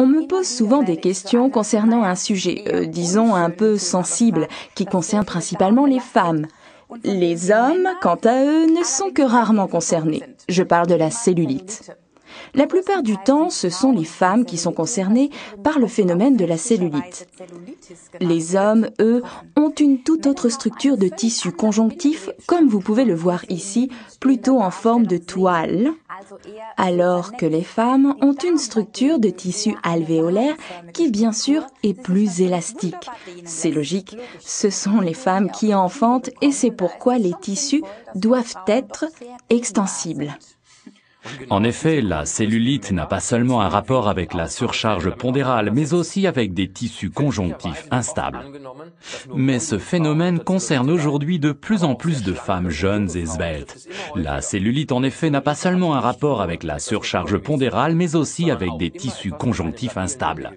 On me pose souvent des questions concernant un sujet, disons un peu sensible, qui concerne principalement les femmes. Les hommes, quant à eux, ne sont que rarement concernés. Je parle de la cellulite. La plupart du temps, ce sont les femmes qui sont concernées par le phénomène de la cellulite. Les hommes, eux, ont une toute autre structure de tissu conjonctif, comme vous pouvez le voir ici, plutôt en forme de toile, alors que les femmes ont une structure de tissu alvéolaire qui, bien sûr, est plus élastique. C'est logique, ce sont les femmes qui enfantent et c'est pourquoi les tissus doivent être extensibles. En effet, la cellulite n'a pas seulement un rapport avec la surcharge pondérale, mais aussi avec des tissus conjonctifs instables. Mais ce phénomène concerne aujourd'hui de plus en plus de femmes jeunes et sveltes. La cellulite, en effet, n'a pas seulement un rapport avec la surcharge pondérale, mais aussi avec des tissus conjonctifs instables.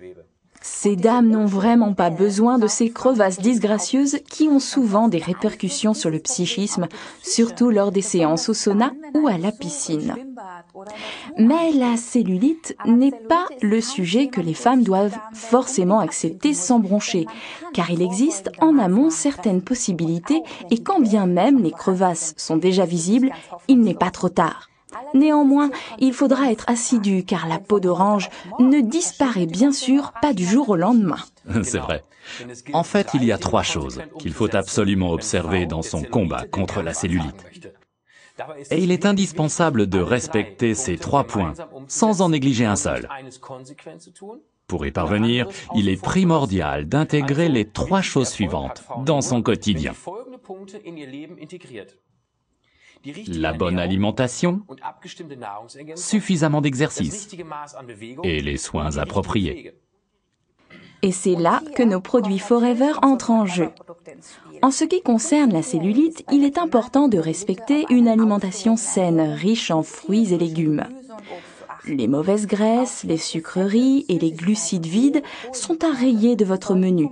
Ces dames n'ont vraiment pas besoin de ces crevasses disgracieuses qui ont souvent des répercussions sur le psychisme, surtout lors des séances au sauna ou à la piscine. Mais la cellulite n'est pas le sujet que les femmes doivent forcément accepter sans broncher, car il existe en amont certaines possibilités et quand bien même les crevasses sont déjà visibles, il n'est pas trop tard. Néanmoins, il faudra être assidu car la peau d'orange ne disparaît bien sûr pas du jour au lendemain. C'est vrai. En fait, il y a 3 choses qu'il faut absolument observer dans son combat contre la cellulite. Et il est indispensable de respecter ces 3 points, sans en négliger un seul. Pour y parvenir, il est primordial d'intégrer les 3 choses suivantes dans son quotidien. La bonne alimentation, suffisamment d'exercice et les soins appropriés. Et c'est là que nos produits Forever entrent en jeu. En ce qui concerne la cellulite, il est important de respecter une alimentation saine, riche en fruits et légumes. Les mauvaises graisses, les sucreries et les glucides vides sont à rayer de votre menu.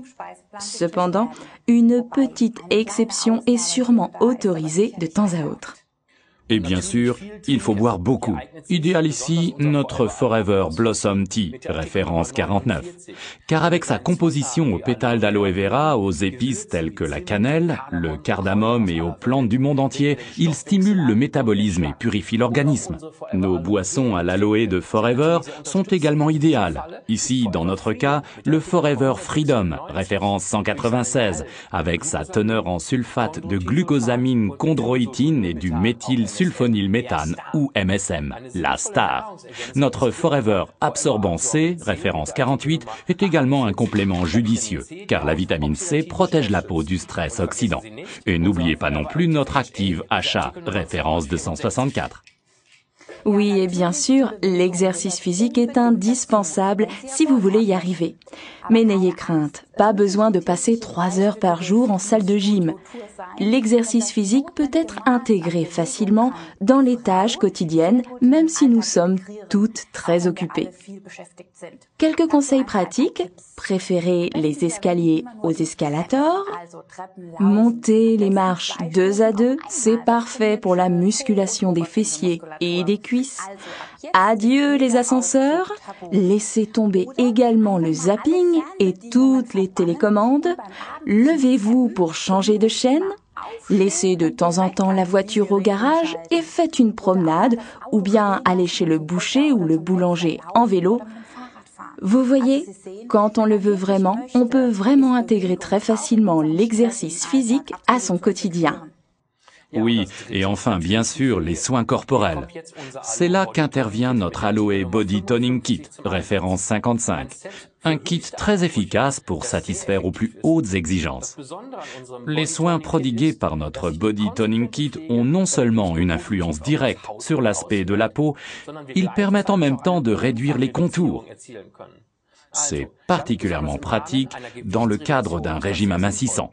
Cependant, une petite exception est sûrement autorisée de temps à autre. Et bien sûr, il faut boire beaucoup. Idéal ici, notre Forever Blossom Tea, référence 49. Car avec sa composition aux pétales d'aloe vera, aux épices telles que la cannelle, le cardamome et aux plantes du monde entier, il stimule le métabolisme et purifie l'organisme. Nos boissons à l'aloe de Forever sont également idéales. Ici, dans notre cas, le Forever Freedom, référence 196, avec sa teneur en sulfate de glucosamine chondroïtine et du méthylsulfonylméthane ou MSM, la star. Notre Forever Absorbant C, référence 48, est également un complément judicieux, car la vitamine C protège la peau du stress oxydant. Et n'oubliez pas non plus notre Active HA, référence 264. Oui, et bien sûr, l'exercice physique est indispensable si vous voulez y arriver. Mais n'ayez crainte, pas besoin de passer 3 heures par jour en salle de gym. L'exercice physique peut être intégré facilement dans les tâches quotidiennes, même si nous sommes toutes très occupées. Quelques conseils pratiques: préférez les escaliers aux escalators. Montez les marches 2 à 2, c'est parfait pour la musculation des fessiers et des cuisses. Adieu les ascenseurs. Laissez tomber également le zapping et toutes les télécommandes. Levez-vous pour changer de chaîne. Laissez de temps en temps la voiture au garage et faites une promenade ou bien allez chez le boucher ou le boulanger en vélo. Vous voyez, quand on le veut vraiment, on peut vraiment intégrer très facilement l'exercice physique à son quotidien. Oui, et enfin, bien sûr, les soins corporels. C'est là qu'intervient notre Aloe Body Toning Kit, référence 55. Un kit très efficace pour satisfaire aux plus hautes exigences. Les soins prodigués par notre Body Toning Kit ont non seulement une influence directe sur l'aspect de la peau, ils permettent en même temps de réduire les contours. C'est particulièrement pratique dans le cadre d'un régime amincissant.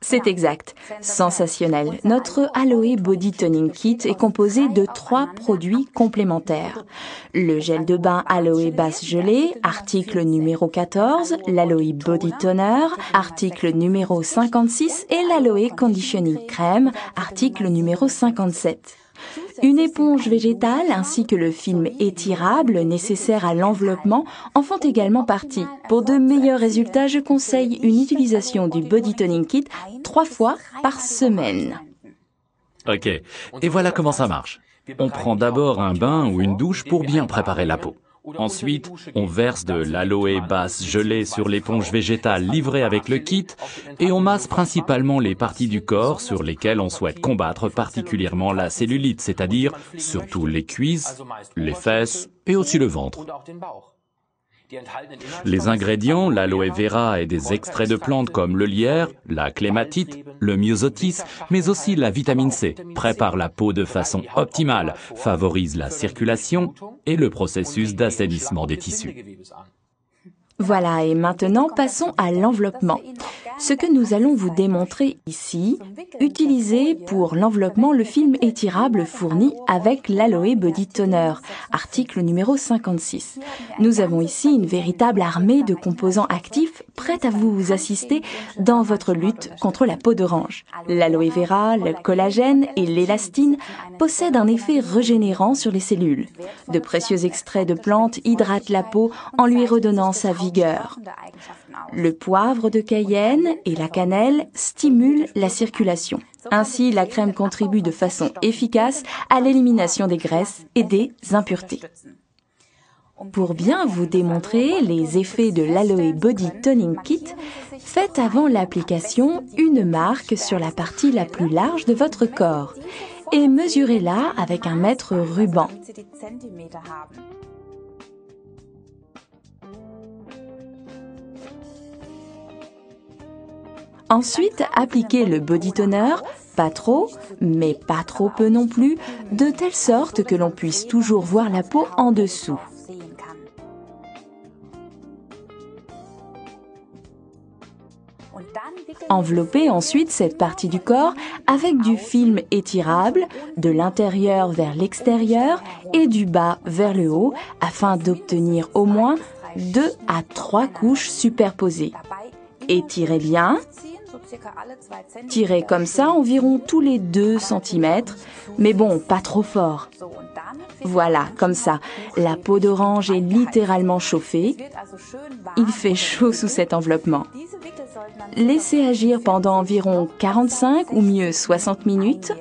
C'est exact. Sensationnel. Notre Aloe Body Toning Kit est composé de 3 produits complémentaires. Le gel de bain Aloe Base Gelée, article numéro 14, l'Aloe Body Toner, article numéro 56 et l'Aloe Conditioning Crème, article numéro 57. Une éponge végétale ainsi que le film étirable nécessaire à l'enveloppement en font également partie. Pour de meilleurs résultats, je conseille une utilisation du Body Toning Kit 3 fois par semaine. Ok, et voilà comment ça marche. On prend d'abord un bain ou une douche pour bien préparer la peau. Ensuite, on verse de l'aloe basse gelée sur l'éponge végétale livrée avec le kit et on masse principalement les parties du corps sur lesquelles on souhaite combattre particulièrement la cellulite, c'est-à-dire surtout les cuisses, les fesses et aussi le ventre. Les ingrédients, l'aloe vera et des extraits de plantes comme le lierre, la clématite, le myosotis, mais aussi la vitamine C, préparent la peau de façon optimale, favorisent la circulation et le processus d'assainissement des tissus. Voilà, et maintenant passons à l'enveloppement. Ce que nous allons vous démontrer ici, utilisez pour l'enveloppement le film étirable fourni avec l'Aloe Body Toner, article numéro 56. Nous avons ici une véritable armée de composants actifs prêts à vous assister dans votre lutte contre la peau d'orange. L'aloe vera, le collagène et l'élastine possèdent un effet régénérant sur les cellules. De précieux extraits de plantes hydratent la peau en lui redonnant sa vigueur. Le poivre de Cayenne et la cannelle stimulent la circulation. Ainsi, la crème contribue de façon efficace à l'élimination des graisses et des impuretés. Pour bien vous démontrer les effets de l'Aloe Body Toning Kit, faites avant l'application une marque sur la partie la plus large de votre corps et mesurez-la avec un mètre ruban. Ensuite, appliquez le body toner, pas trop, mais pas trop peu non plus, de telle sorte que l'on puisse toujours voir la peau en dessous. Enveloppez ensuite cette partie du corps avec du film étirable, de l'intérieur vers l'extérieur et du bas vers le haut, afin d'obtenir au moins 2 à 3 couches superposées. Étirez bien. Tirez comme ça environ tous les 2 cm, mais bon, pas trop fort. Voilà, comme ça, la peau d'orange est littéralement chauffée. Il fait chaud sous cet enveloppement. Laissez agir pendant environ 45 ou mieux 60 minutes.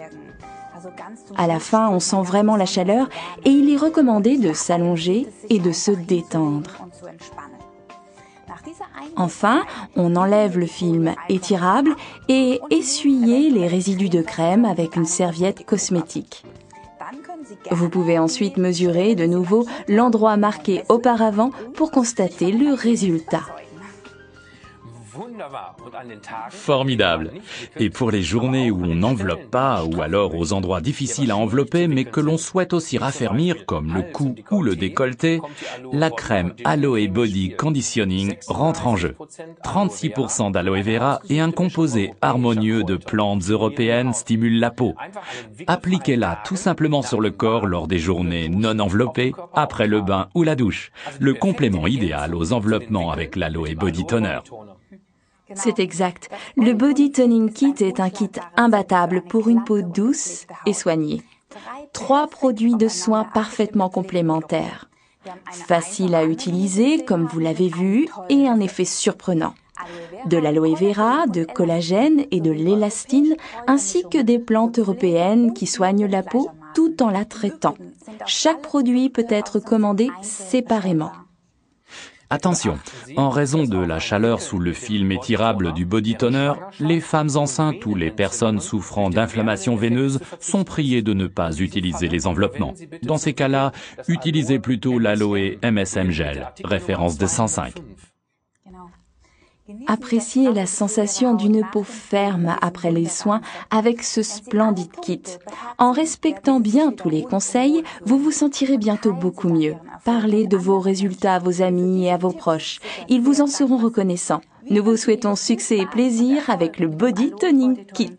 À la fin, on sent vraiment la chaleur et il est recommandé de s'allonger et de se détendre. Enfin, on enlève le film étirable et essuyez les résidus de crème avec une serviette cosmétique. Vous pouvez ensuite mesurer de nouveau l'endroit marqué auparavant pour constater le résultat. Formidable. Et pour les journées où on n'enveloppe pas ou alors aux endroits difficiles à envelopper mais que l'on souhaite aussi raffermir comme le cou ou le décolleté, la crème Aloe Body Conditioning rentre en jeu. 36% d'aloe vera et un composé harmonieux de plantes européennes stimule la peau. Appliquez-la tout simplement sur le corps lors des journées non enveloppées, après le bain ou la douche. Le complément idéal aux enveloppements avec l'Aloe Body Toner. C'est exact. Le Body Toning Kit est un kit imbattable pour une peau douce et soignée. 3 produits de soins parfaitement complémentaires. Facile à utiliser, comme vous l'avez vu, et un effet surprenant. De l'aloe vera, de collagène et de l'élastine, ainsi que des plantes européennes qui soignent la peau tout en la traitant. Chaque produit peut être commandé séparément. Attention, en raison de la chaleur sous le film étirable du body toner, les femmes enceintes ou les personnes souffrant d'inflammation veineuse sont priées de ne pas utiliser les enveloppements. Dans ces cas-là, utilisez plutôt l'Aloe MSM Gel, référence de 105. Appréciez la sensation d'une peau ferme après les soins avec ce splendide kit. En respectant bien tous les conseils, vous vous sentirez bientôt beaucoup mieux. Parlez de vos résultats à vos amis et à vos proches. Ils vous en seront reconnaissants. Nous vous souhaitons succès et plaisir avec le Body Toning Kit.